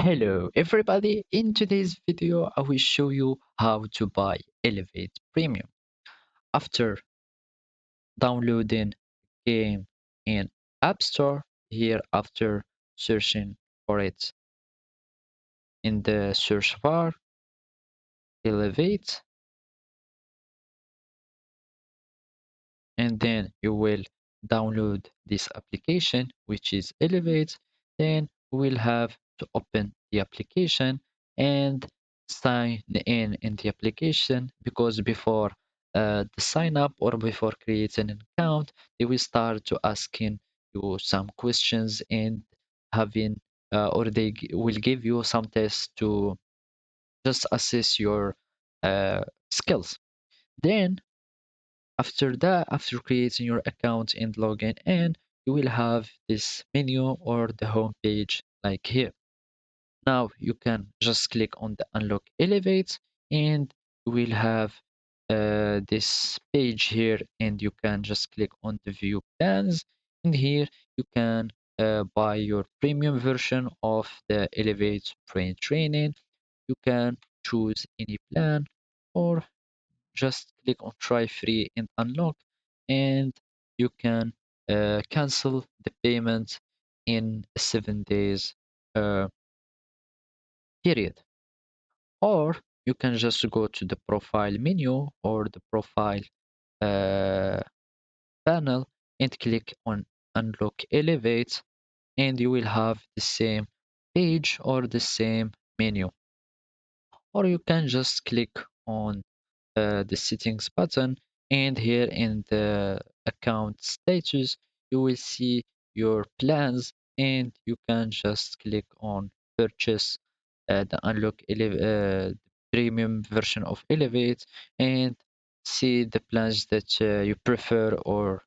Hello everybody, in today's video I will show you how to buy Elevate Premium. After downloading game in App Store, here after searching for it in the search bar, Elevate, and then you will download this application which is Elevate. Then we will have to open the application and sign in the application, because before the sign up or before creating an account they will start to asking you some questions and having or will give you some tests to just assess your skills. Then after that, after creating your account and logging in, you will have this menu or the home page like here. Now you can just click on the unlock elevate and you will have this page here, and you can just click on the view plans, and here you can buy your premium version of the elevate brain training. You can choose any plan or just click on try free and unlock, and you can cancel the payment in a 7 days uh, period. Or you can just go to the profile menu or the profile uh, panel and click on unlock elevate, and you will have the same page or the same menu. Or you can just click on the settings button, and here in the account status you will see your plans, and you can just click on purchase the premium version of elevate, and see the plans that you prefer, or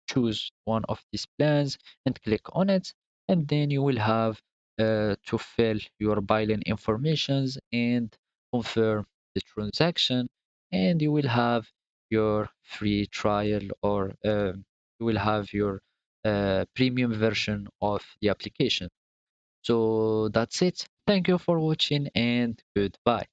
choose one of these plans and click on it, and then you will have to fill your billing informations and confirm the transaction, and you will have your free trial, or you will have your premium version of the application. So that's it. Thank you for watching and goodbye.